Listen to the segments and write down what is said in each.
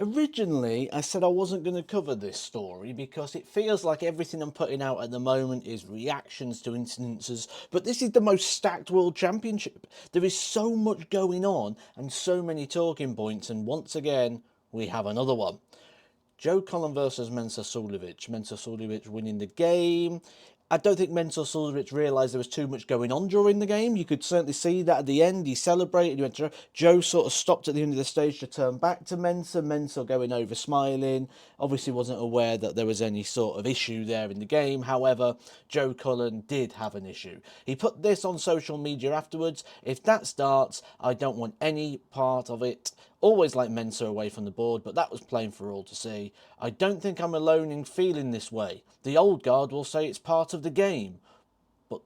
Originally, I said I wasn't going to cover this story because it feels like everything I'm putting out at the moment is reactions to incidences, but this is the most stacked World Championship. There is so much going on and so many talking points, and once again, we have another one. Joe Cullen versus Mensuer Suljovic. Mensuer Suljovic winning the game. I don't think Mensuer Suljovic realised there was too much going on during the game. You could certainly see that at the end. He celebrated. He went to Joe, sort of stopped at the end of the stage to turn back to Mensuer. Mensuer going over smiling. Obviously wasn't aware that there was any sort of issue there in the game. However, Joe Cullen did have an issue. He put this on social media afterwards. If that starts, I don't want any part of it. Always like Mensuer away from the board, but that was plain for all to see. I don't think I'm alone in feeling this way. The old guard will say it's part of the game, but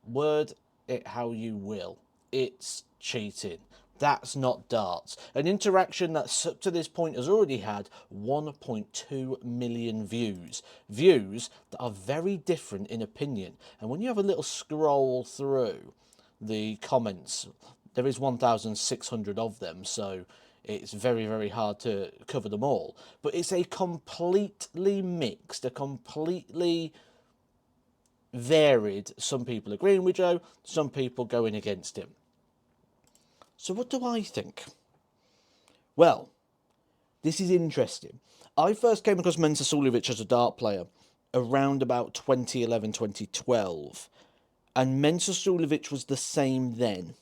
word it how you will. It's cheating. That's not darts. An interaction that up to this point has already had 1.2 million views. Views that are very different in opinion. And when you have a little scroll through the comments, there is 1,600 of them, so it's very, very hard to cover them all. But it's a completely mixed, a completely varied, some people agreeing with Joe, some people going against him. So what do I think? Well, this is interesting. I first came across Mensa Suljovic as a dart player around about 2011, 2012. And Mensa Suljovic was the same then.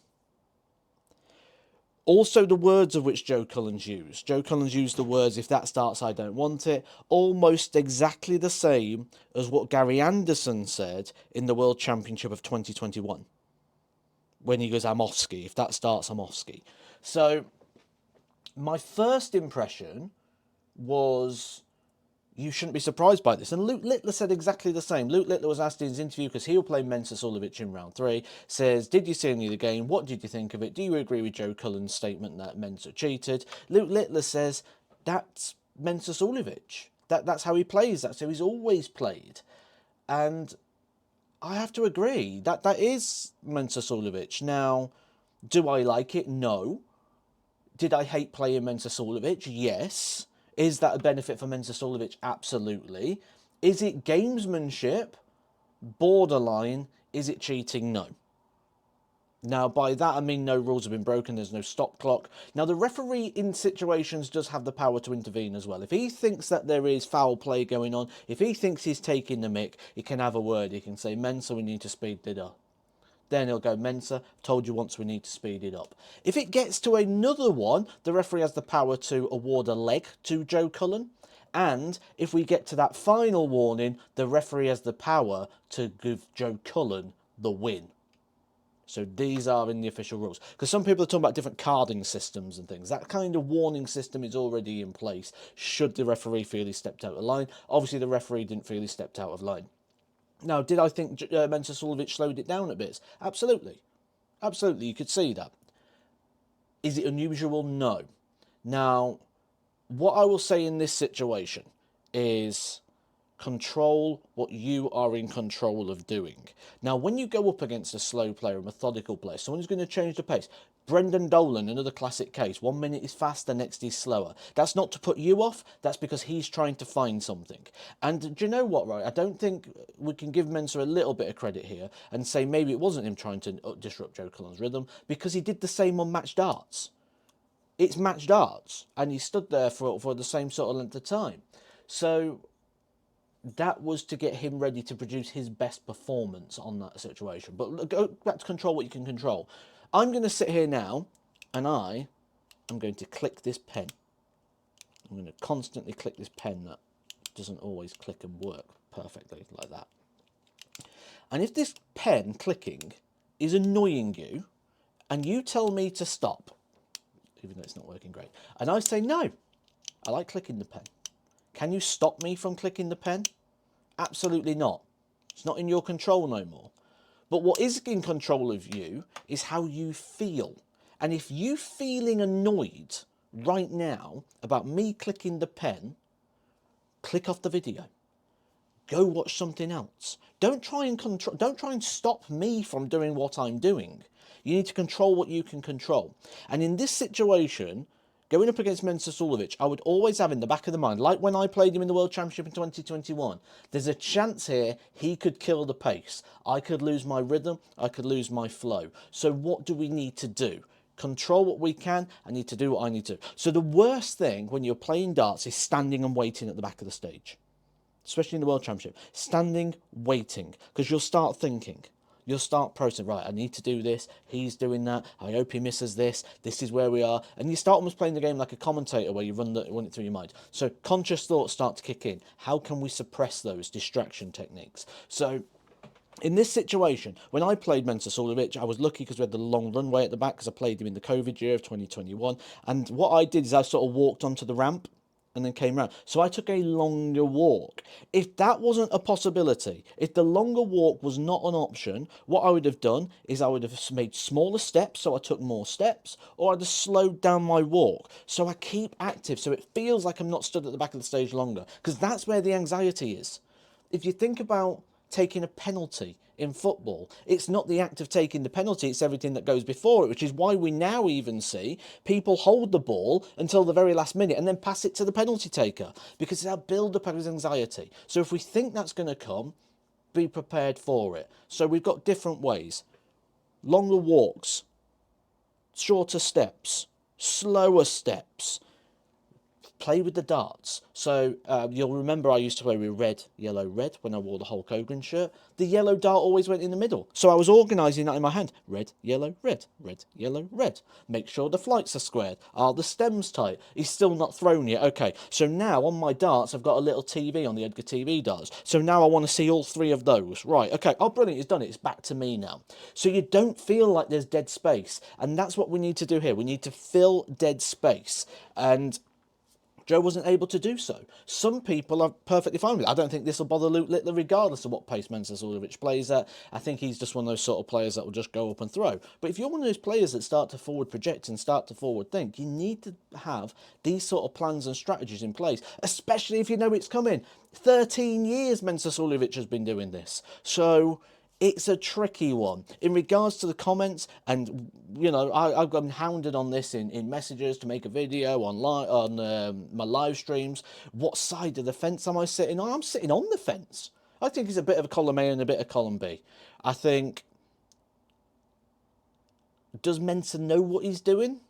Also, the words of which Joe Cullen's used. Joe Cullen's used the words, if that starts, I don't want it. Almost exactly the same as what Gary Anderson said in the World Championship of 2021. When he goes, I'm off ski. If that starts, I'm off ski. So, my first impression was, you shouldn't be surprised by this. And Luke Littler said exactly the same. Luke Littler was asked in his interview, because he'll play Mensa Suljovic in round 3, says, did you see any of the game? What did you think of it? Do you agree with Joe Cullen's statement that Mensa cheated? Luke Littler says, that's Mensa Suljovic. That's how he plays. That's how he's always played. And I have to agree. That is Mensa Suljovic. Now, do I like it? No. Did I hate playing Mensa Suljovic? Yes. Is that a benefit for Mensa Suljovic? Absolutely. Is it gamesmanship? Borderline. Is it cheating? No. Now, by that, I mean no rules have been broken, there's no stop clock. Now, the referee in situations does have the power to intervene as well. If he thinks that there is foul play going on, if he thinks he's taking the mick, he can have a word. He can say, Mensa, we need to speed it up. Then he'll go, Mensa, told you once we need to speed it up. If it gets to another one, the referee has the power to award a leg to Joe Cullen. And if we get to that final warning, the referee has the power to give Joe Cullen the win. So these are in the official rules. Because some people are talking about different carding systems and things. That kind of warning system is already in place should the referee feel he stepped out of line. Obviously, the referee didn't feel he stepped out of line. Now, did I think Mensa Suljovic slowed it down a bit? Absolutely. Absolutely, you could see that. Is it unusual? No. Now, what I will say in this situation is control what you are in control of doing. Now, when you go up against a slow player, a methodical player, someone who's going to change the pace. Brendan Dolan, another classic case. 1 minute is fast, the next is slower. That's not to put you off. That's because he's trying to find something. And do you know what, right? I don't think we can give Mensa a little bit of credit here and say maybe it wasn't him trying to disrupt Joe Cullen's rhythm, because he did the same on match darts. It's match darts, and he stood there for the same sort of length of time. So that was to get him ready to produce his best performance on that situation. But go back to control what you can control. I'm going to sit here now, and I am going to click this pen. I'm going to constantly click this pen that doesn't always click and work perfectly like that. And if this pen clicking is annoying you, and you tell me to stop, even though it's not working great, and I say, no, I like clicking the pen. Can you stop me from clicking the pen? Absolutely not. It's not in your control no more. But what is in control of you is how you feel. And if you're feeling annoyed right now about me clicking the pen, click off the video. Go watch something else. Don't try and stop me from doing what I'm doing. You need to control what you can control. And in this situation, Going up against Mensuer Suljovic, I would always have in the back of the mind, like when I played him in the World Championship in 2021, there's a chance here he could kill the pace. I could lose my rhythm, I could lose my flow. So what do we need to do? Control what we can, I need to do what I need to. So the worst thing when you're playing darts is standing and waiting at the back of the stage, especially in the World Championship. Standing, waiting, because you'll start thinking. You'll start processing, right, I need to do this, he's doing that, I hope he misses this is where we are. And you start almost playing the game like a commentator where you run it through your mind. So conscious thoughts start to kick in. How can we suppress those distraction techniques? So in this situation, when I played Mensuer Suljovic, I was lucky because we had the long runway at the back because I played him in the COVID year of 2021. And what I did is I sort of walked onto the ramp and then came round. So I took a longer walk. If that wasn't a possibility, if the longer walk was not an option, what I would have done is I would have made smaller steps, so I took more steps, or I'd have slowed down my walk. So I keep active, so it feels like I'm not stood at the back of the stage longer, because that's where the anxiety is. If you think about taking a penalty in football, it's not the act of taking the penalty, it's everything that goes before it, which is why we now even see people hold the ball until the very last minute and then pass it to the penalty taker, because it's our build-up of anxiety. So if we think that's going to come, be prepared for it. So we've got different ways. Longer walks, shorter steps, slower steps. Play with the darts. So you'll remember I used to play with red, yellow, red when I wore the Hulk Hogan shirt. The yellow dart always went in the middle. So I was organising that in my hand. Red, yellow, red, red, yellow, red. Make sure the flights are squared. Are the stems tight? He's still not thrown yet. Okay, so now on my darts, I've got a little TV on the Edgar TV darts. So now I want to see all three of those. Right, okay. Oh, brilliant, he's done it. It's back to me now. So you don't feel like there's dead space. And that's what we need to do here. We need to fill dead space. And Joe wasn't able to do so. Some people are perfectly fine with it. I don't think this will bother Luke Littler regardless of what pace Mensuer Suljovic plays at. I think he's just one of those sort of players that will just go up and throw. But if you're one of those players that start to forward project and start to forward think, you need to have these sort of plans and strategies in place, especially if you know it's coming. 13 years Mensuer Suljovic has been doing this. So it's a tricky one. In regards to the comments, and you know, I've been hounded on this in messages to make a video on my live streams. What side of the fence am I sitting on? I'm sitting on the fence. I think it's a bit of a column A and a bit of column B. I think, does Mensa know what he's doing?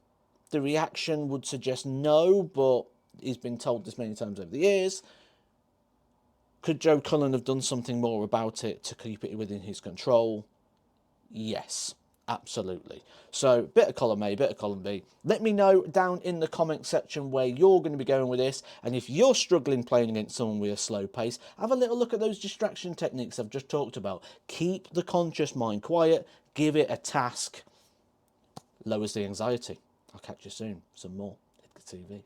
The reaction would suggest no, but he's been told this many times over the years. Could Joe Cullen have done something more about it to keep it within his control? Yes, absolutely. So, bit of column A, bit of column B. Let me know down in the comment section where you're going to be going with this. And if you're struggling playing against someone with a slow pace, have a little look at those distraction techniques I've just talked about. Keep the conscious mind quiet. Give it a task. Lowers the anxiety. I'll catch you soon. Some more Edgar TV.